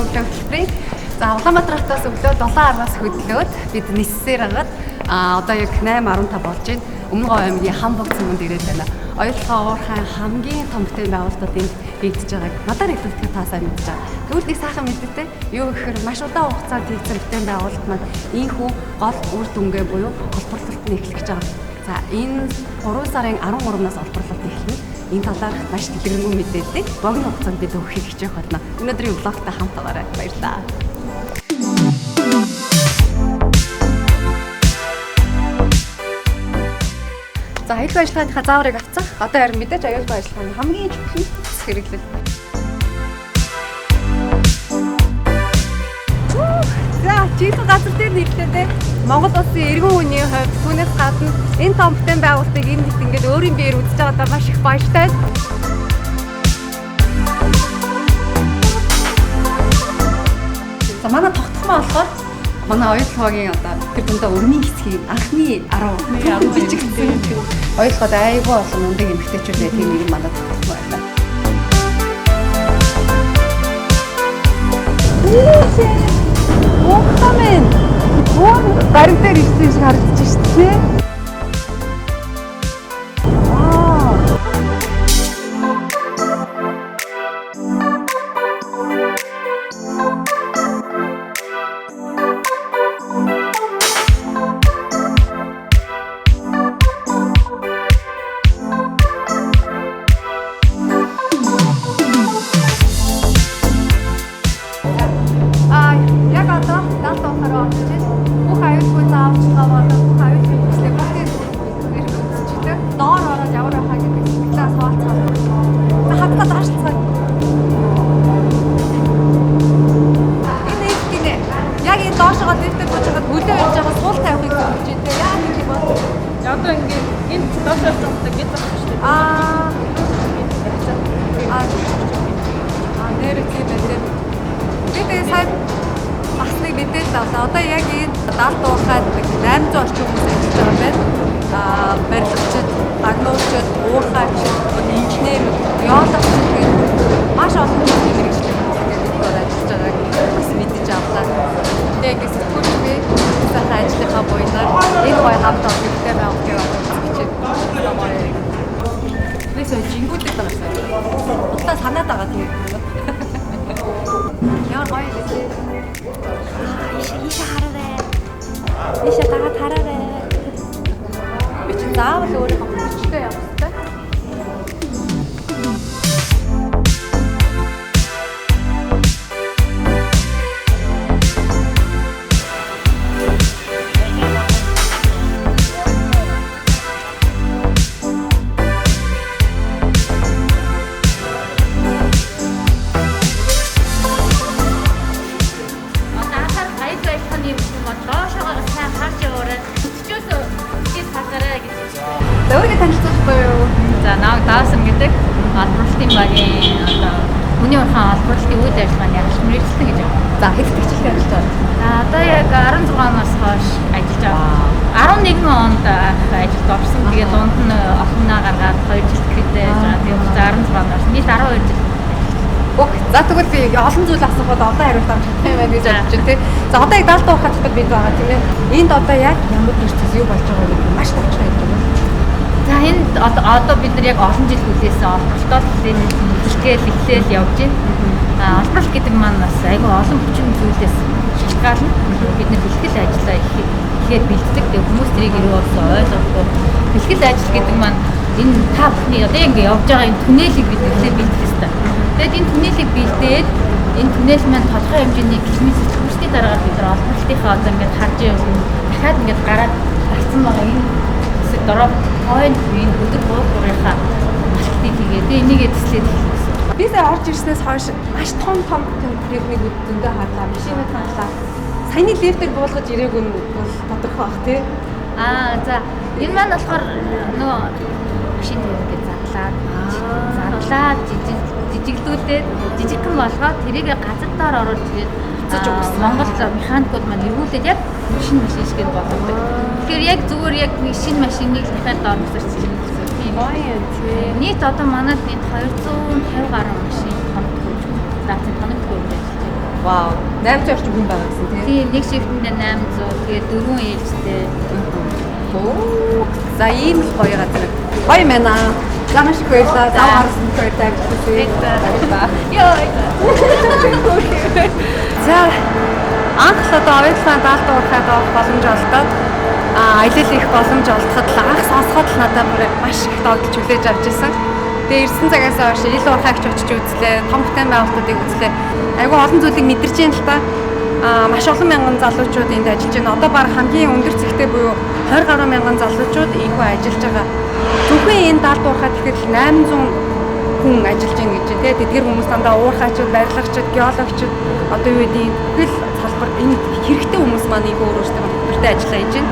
өглөө хөтөлбөрийн. За Улаанбаатар хотоос өглөө 7:10-аас хөдлөөд бид ниссээр агаад одоо яг 8:15 болж байна. Өмнөгов аймгийн Хамбог цуманд ирээд байна. Оюутлогын уурхайн хамгийн том бүтээн байгуулалтууд энд хийгдэж байгааг надаар хэлүүлэхэд та сайн мэдж байгаа. Тэгвэл нэг сайхан мэдээтэй юу гэхээр маш удаан хугацаанд хийгдсэн бүтээн байгуулалт маань ийхүү гол үр дүнгээ буюу олборлолт нь эхлэж байгаа. За энэ 3 сарын 13-наас олборлолт эхэлнэ. Энэ талаарх маш дэлгэрэнгүй мэдээллийг богино хугацаанд бид өгөхийг хичээх болно. Өнөөдрийн влогтой хамтаагаарай. Баярлалаа. За аюулгүй ажиллагааныхаа зааврыг авцах. Одоо харин мэдээж аюулгүй ажиллагааны хамгийн чухал хэрэглэл. За жинхэнэ газар дээр нийтлээ Монгол улсын иргэн үеийн хувьд түүнээс гадна энэ том бүтээн байгуулалтыг энэ хэд ингээд өөрийн биеэр үзэж байгаадаа маш их баяртай. За манай тогтмол болохоор манай оюутлогын одоо тэр дундаа өрмийн хэсгийг анхны 10 бичигдсэн. Оюутлогод айгүй олон өндөг эмэгтэйчүүд тийм нэг манай тогтмол байна. Уухтамэн. Барин дээр ирсэн шиг харагдаж шүү дээ. Одоо яг энэ 70 уурхайд 800 орчим хүмүүс ажиллаж байгаа байна. Барилгачид, агнуучид, уурхайчид, инженер, геологч гэх маш олон төрлийн мэргэжлийн хүмүүс ажиллаж байгааг бас мэдэж авлаа. Тэгээд сэтгүүлчгүй сайхан ажлынхаа буйнаар энэ гоё хамт олон бүтээн байгуулалтыг хичээд гоё. Нэсэ жингүүдэд байгаа сая. Удаа санаад байгаа тийм. Яа гоё лээ. Ишээ дагаад хараарай. Би ч заавал өөрийнхөө хүчтэй явах хэрэгтэй. Өөрийгөө танилцуулахгүй юу? За намайг Даасан гэдэг албарлалтын багийн одоо хүний урхан албарлалтын үйл ажиллагааны ягч мэргэжилтэн гэж байна. За хэд хэвчлэн ажиллаж байна? За одоо яг 16 оноос хойш ажиллаж байгаа. 11 онд ажилд орсон. Тэгээд дунд нь охиноо гаргаад 2 жил гэрээтэй байж байгаа. Тэгээд 16 оноос нийт 12 жил. За тэгвэл би олон зүйл асуухад одоо хариулт авч чадах юм байна гэж бодож байна тий. За одоо яг 70 уурхайд хотод бид байгаа тийм ээ. Энд одоо яг ямар процесс юу болж байгааг маш товчхон хэлж байна. За энд одоо бид нар яг олон жил хүлээсэн олборлолтоор энэ үйлчлэгээл эхлээл явж байна. Олборлолт гэдэг маань бас айгүй олон хүчин зүйлээс шалтгаална. Бид нар бэлтгэл ажиллаа ихээр бэлддэг. Тэгээ хүмүүс тэрийг өөрөө ойлгохгүй. Бэлтгэл ажил гэдэг маань энэ та бүхний одоо ингэ явж байгаа энэ түнэлийг бид эхлээд бэлдэх хэрэгтэй. Тэгээд энэ түнэлийг бэлдээд энэ түнэл маань тодорхой хэмжээний километр төгсөний дараа бид нар олборлолтынхаа одоо ингэ харж явсан. Дахиад ингэ гараад багцсан байгаа энэ хэсэг дөрөв хойно энэ өдөр буурхийнхаа маркетинг хийгээд энийгээ төслээд хэлсэн. Би сая орж ирснээс хойш маш том техникүүд зөндөө харлаа, машинууд харлаа. Саяны лифтээр буулгаж ирээгүй нь бол тодорхой бах тий. За энэ маань болохоор нөгөө машин техник задлаад жижиглүүлээд жижигхэн болгоод тэрийг газар доор оруулж ирээд буцаж өгсөн. Монгол механикууд маань эргүүлээд яг шинэ машин шиг болгодог. Тэгэхээр яг зүгээр яг нэг шинэ машиныг дахиад доор буцаж ирсэн. Тийм гоё тий. Нийт одоо манайд 250 гаруй машин хамт хөрж даацсан тоног хөрж байна. Вау. 800 орчим хүн байгаа гэсэн тийм. Тийм нэг шифтэнд 800 тэгээд 4 ээлжтэй. Оо. За ийм л гоё газар. Гоё мэнэ. Замаш хоёлаа зав харсан хоёртай ажилласан. Йоо. За анх л одоо оюутлын даалт уурхайд авах боломж олдоод аялал их боломж олдоход л анх сонсоход л надад маш их догдолж хүлээж авч ирсэн. Тэгээ ирсэн цагаас хойш ил уурхайгч очиж үзлээ, том бүтээн байгуулалтуудыг үзлээ. Айгүй олон зүйлийг мэдэрч байна л та. Маш олон мянган залуучууд энд ажиллаж байна. Одоо баг хамгийн өндөр цэгтэй буюу 20 гаруй мянган залуучууд ийхүү ажиллаж байгаа. Зөвхөн энэ даалт уурхайд ихэд 800 хүн ажиллаж байна гэж тийм. Тэдгээр хүмүүс дандаа уурхайчуд, барилгачуд, геологчуд одоо юу гэдэг бүхэл салбар энэ хэрэгтэй хүмүүс маань ийхүү өөрөөсөө доктортой ажиллаа хийж байна.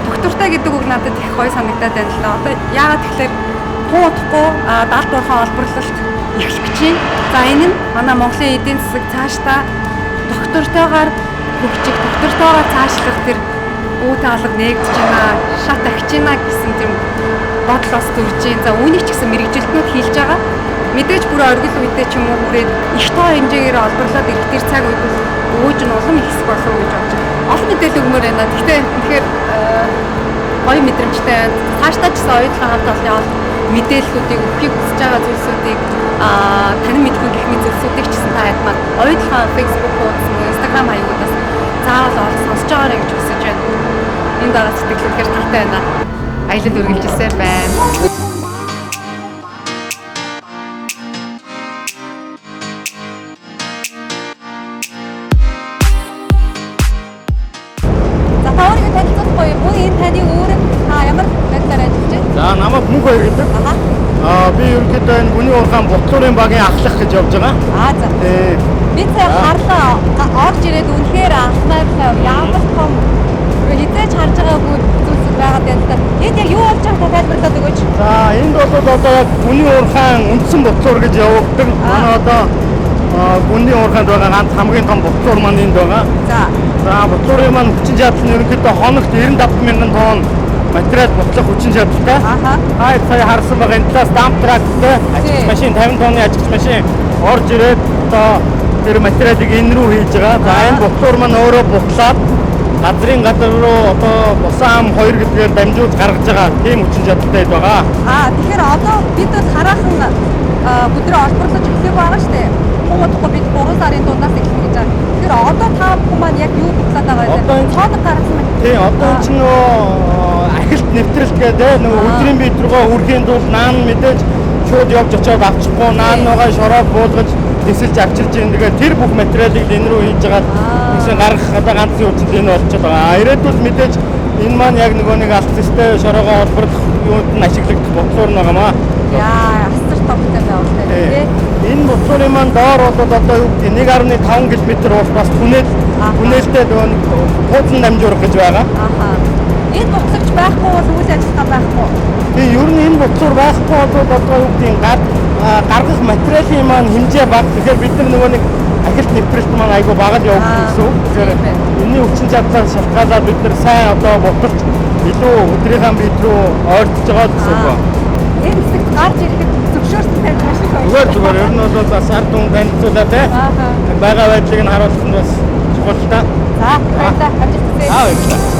Доктортой гэдэг үг надад их гоё санагдаад байна л да. Одоо яагаад тэгэхээр хуудахгүй даалт уурхай олборлолт эхлэх гэж байна. За энэ нь манай Монголын эдийн засаг цаашдаа доктортойгоор хөгжих, доктортойгоор цаашлах тэр үүтэй алга нээгдэж байна, шат ахиж байна гэсэн тийм бодол бас төрж байна. За үүнийг ч гэсэн мэрэгжилтнүүд хийж байгаа. Мэдээж бүр оргил үедээ ч юм уу хүрээд их тоо хэмжээгээр олборлоод ирэх тэр цаг үед өөж нь улам ихсэх болов уу гэж бодож байна. Олон мэдээлэл өгмөр байна. Гэхдээ тэгэхээр гоё мэдрэмжтэй байна. Цаашдаа ч гэсэн оюутлын хамт олонны мэдээллүүдийг өгөхийг хүсэж байгаа зүйлсүүдийг танин мэдгүй гэх мэт зүйлсүүдийг ч гэсэн та хэд маань оюутлын Facebook хуудас, Instagram хаягуудаас заавал олж сонсож байгаарай гэж хүсэж байна. Энэ дараа сэтгэлээр талтай байна. Аялал үргэлжилсэн байна. За таврыг танилцуулахгүй юу? Энэ таны өөрөнд ямар байдлаар ажиллаж байна? За намайг мөнх хоёр гэдэг. Би ерөнхийдөө энэ Гүний уурхайн Ботлуурын багийн ахлах гэж явж байгаа. За. Би цаа харлаа орж ирээд үнэхээр анхнаарлаа ямар том хизээч харж байгаагүй зүйлс байгаад байна л да. Энд яг юу болж байгааг тайлбарлаад өгөөч. За энд бол одоо яг Гүний уурхайн үндсэн Ботлуур гэж явагддаг. Манай одоо Гүний уурхайд байгаа ганц хамгийн том Ботлуур маань энд байгаа. За Ботлуурын маань хүчин чадал нь ерөнхийдөө хоногт 95 мянган тонн материал ботлох хүчин чадалтай. Сая харсан байгаа энэ талаас дамп трактортай ажигч машин 50 тонны ажигч машин орж ирээд одоо тэр материалыг энэ рүү хийж байгаа. За энэ Ботлуур маань өөрөө бутлаад газрын гадар руу одоо бусаам 2 гэдгээр дамжуулж гаргаж байгаа тийм хүчин чадалтай байгаа. Тэгэхээр одоо бид бол хараахан бүдрээ олборлож эхлэх байгаа шүү дээ. Хуудахгүй бид 3 сарын дундаас эхлэх гэж байгаа. Тэгэхээр одоо та бүхэн маань яг юу бутлаад байгаа вэ? Цооног гаргасан байна. Тийм одоо ч нөө ахилт нэвтрэлт гэдэг нөгөө өдрийн бие рүүгээ үрхийн тулд наан мэдээж шууд явж очиод авчихгүй наангаа шороод буулгаж тэсэлж авчирч байгаа. Тэгээд тэр бүх материалыг энэ рүү хийж байгаа гэсэн гаргах одоо ганцын үйлдэл энэ болчиход байгаа. Ирээдүйд мэдээж энэ маань яг нөгөө нэг алцстай шороогоо олборлох юунд нь ашиглагдах бодлоор байгаа маа. Асар томтой байгуултай тийм. Энэ бодлоорын маань доор бол одоо юу гэдэг 1.5 км уус бас түнэлтэй хуудлан дамжуурах гэж байгаа. Энэ бодлогч байхгүй бол үйл ажиллагаа байхгүй. Тэгээ ер нь энэ бодлоор байхгүй бол одоо юу гэдэг гаргах материалын маань хэмжээ бага. Тэгэхээр бид нар нөгөө нэг ахилт нэвтрэлт маань айгүй бага л явагдсан гэсэн үг. Тэгэхээр энэний хүчин чадлаар шалтгаалаад бид нар сайн одоо бодлож илүү өдрийнхаа бид рүү ойртож байгаа гэсэн үг байна. Энэ хэсэгт гарч ирэхэд зөвшөөрсөн тань маш их байна. Зүгээр ер нь бол бас ард түмэн танилцуулаад байгаа байдлыг нь харуулсан нь бас чухал л та. За баярлалаа. Амжилт хүсье.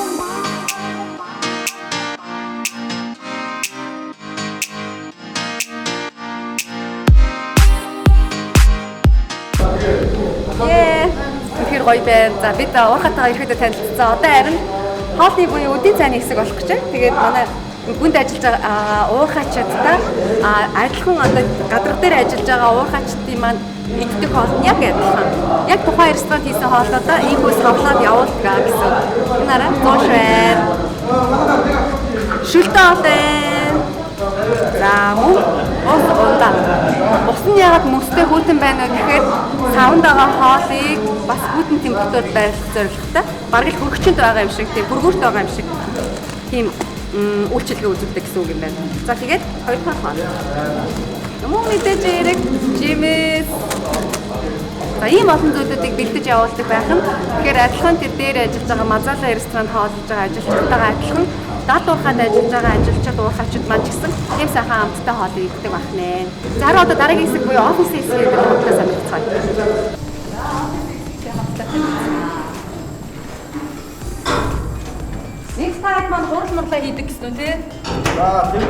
Гоё байна. За бид уурхайтайгаа ирэхэд танилцсан. Одоо харин хоолны буюу өдийн цайны хэсэг болох гэж байна. Тэгээд манай гүнд ажиллаж байгаа уурхайчдаа адилхан одоо гадар дээр ажиллаж байгаа уурхайчдын маань иддэг хоол нь яг адилхан. Яг тухайн ресторан хийсэн хоолоодоо ийхүүс хавлаад явуулдаг гэсэн. Нараа зоош байна. Шүлтээ байна. За мөн ус ундаа. Ус нь ягаад мөстэй хүйтэн байна вэ гэхээр савнд байгаа хоолыг бас хүйтэн температурт байрлах зорилготой. Бараг л хөргөчөнд байгаа юм шиг, тийм бүргүүрт байгаа юм шиг. Тийм үйлчилгээ үзүүлдэг гэсэн үг юм байна. За тэгээд хоёр дахь хоол. Мөн мэдээж яриг жимэс. За ийм олон зүйлүүдийг бэлдэж явуулдаг байх нь. Тэгэхээр адилхан тэр дээр ажиллаж байгаа Мазала ресторанд хооллож байгаа ажилчдтайгаа адилхан даалт уурхайд ажиллаж байгаа ажилчид уурхайчид маань ч гэсэн тийм сайхан амттай хоолыг иддэг байх нэ. За хараа одоо дараагийн хэсэг буюу офис хэсгийг хамтдаа сонирхцгаая. та хэд маань хурал мурлаа хийдэг гэсэн үү тий? За тийм.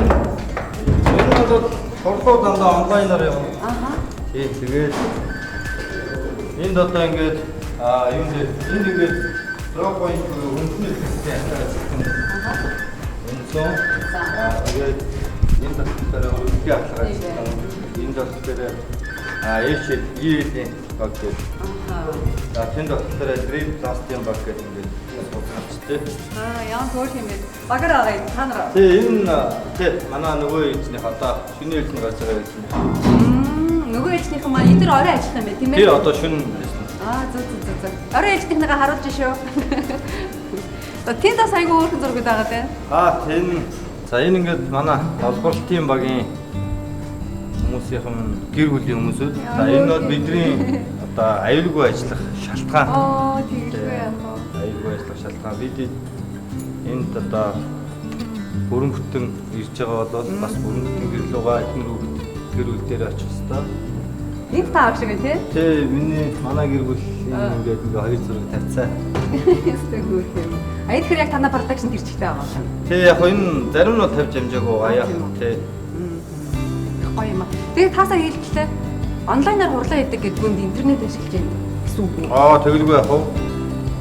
Энэ бол хурлууд дандаа онлайнаар явна. Аха. Тий, тэгээд энд одоо ингээд юм дээр энд ингээд дропpoint үнэтэй хэрэгтэй асуулт. Аха. Үнэн. Тэгээд энэ дотор үлдээ ахлагаж байна. Энэ дотор ээшэд ийдийн баг гэдэг. Аха. За тэнд дотор дрip пластикийн баг гэдэг ингээд суулгачтэй. Яа хөөх юм бэ? Багаар аваа та нар. Тэгээ энэ тий манай нөгөө эзнийх одоо шинэ эзний газар байсан. Нөгөө ээлжнийхэн маань эдгээр орой ажиллах юм байна тийм ээ? Тий одоо шинэ байсан. Зүг. Орой ээлжнийхнийгаа харуулж шүү. Тэнд бас айгүй өөрхөн зургууд байгаа дээ. Тэн за энэ ингээд манай олборлтын багийн хүмүүсийнхэн гэр бүлийн хүмүүсүүд. За энэ бол бидний одоо аюулгүй ажиллах шалтгаан. Тэггүй яах вэ? Аюулгүй ажиллах шалтгаан. Бид энд одоо бүрэн бүтэн ирж байгаа бол бас бүрэн бүтэн гэр лугаа гэр бүл дээр очих хэвээр. Энд таа шиг тий? Тий миний манай гэр бүлийн ингээд хоёр зураг тавьцаа. Эсвэл хөөх юм. Тэгэхээр яг танай продакшн гэрчтэй байгаа юм. Тий яг энэ зарим нь тавьж амжаагүй аяа тий. Гоё юм аа. Тэгээд таасаа хэлтлээ онлайнаар хурлаа хийдэг гэдгүнд интернет ашиглаж байна гэсэн үг үү? Тэгэлгүй яах вэ?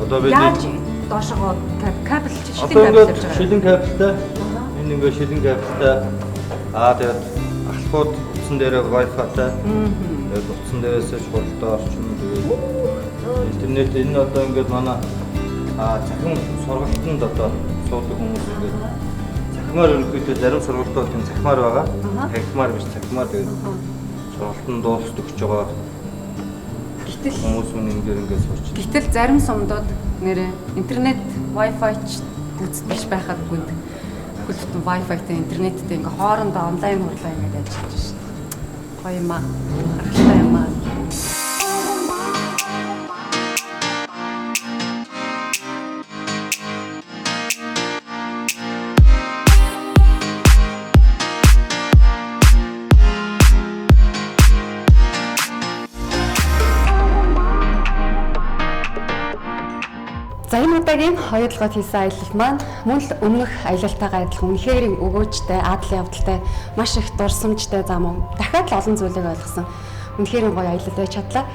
Одоо бид яаж доошоо кабель шилэн одоо кабель ингээд шилэн кабелтай. Энэ ингээд шилэн кабелтай. Тэгээд ахлахууд утсан дээр Wi-Fi-тай. Тэгээд утсан дээрээс хуралдаа орчин тэгээд интернет энэ одоо ингээд манай цахим сургалтанд одоо суудаг хүмүүс ингээд цахимаар ерөнхийдөө зарим сургалтууд тийм цахимаар байгаа. Цахимаар биш цахимаар тэгээд сургалтанд дуустдаг гэж байгаа. Гэтэл Хүмүүс энэ дээр ингээд сурч. Гэтэл зарим сумдууд нэрээ интернет Wi-Fi ч гүцэд биш байхад гүнд хөлтөн Wi-Fi-тэй интернеттэй ингээ хоорондоо онлайн хурлаа ингээд ажиллаж шээ. Гоё юм аа. Харахтай юм аа. За энэ удаагийн хоёулгад хийсэн аялал маань мөн л өмнөх аялалтайгаа адилхан үнэхээр өгөөжтэй, адлын явдалтай, маш их дурсамжтай зам юм. Дахиад л олон зүйлийг ойлгосон. Үнэхээр гоё аялал байж чадлаа.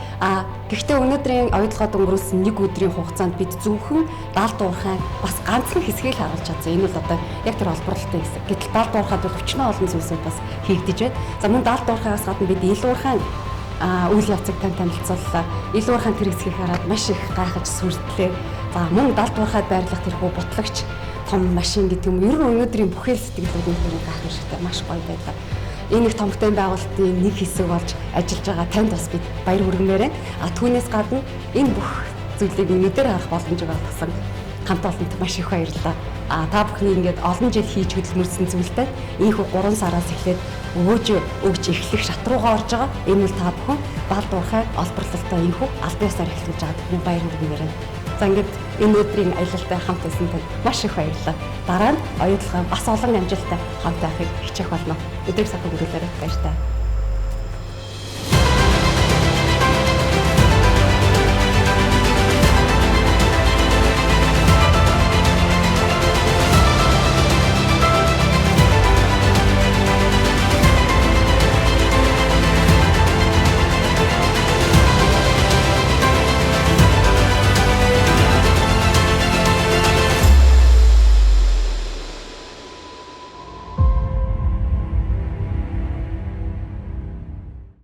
Гэхдээ өнөөдрийн оюутлогод өнгөрүүлсэн нэг өдрийн хугацаанд бид зөвхөн даалт уурхай бас ганцхан хэсгийг л харуулж чадсан. Энэ бол одоо яг тэр олборлолтын хэсэг. Гэтэл даалт уурхайд бол өчнөө олон зүйлсүүд бас хийгдэж байна. За мөн даалт уурхайгаас гадна бид ил уурхай үйл явцыг танилцууллаа. Ил уурхайн тэр хэсгийг хараад маш их гайхаж сүрдлээ. За мөн даалт уурхайд байрлах тэрхүү бутлагч том машин гэдэг юм. Ер нь өнөөдрийн бүхэл сэтгэлүүдийн хэрэг гайхамшигтай маш гоё байлаа. Энэ их томтой байгуулалтын нэг хэсэг болж ажиллаж байгаа танд бас бид баяр хүргэмээр байна. Түүнээс гадна энэ бүх зүйлийг өнөөдөр харах боломжийг олгосон хамт олонд маш их баярлалаа. Та бүхний ингээд олон жил хийж хөдөлмөрсөн зүйлтэй ийхүү 3 сараас эхлээд өгж эхлэх шат руугаа орж байгаа. Энэ бол та бүхэн даалт уурхай олборлолтоо ийхүү албан ёсоор эхлэж байгаа бүхэн баяр хүргэмээр байна. За ингээд энэ өдрийн аялалтай хамт байсан танд маш их баярлалаа. Дараа нь оюутлогоо бас олон амжилттай хамт байхыг хичээх болно. Өдрийг сайхан өнгөрүүлээрэй. Баяр таа.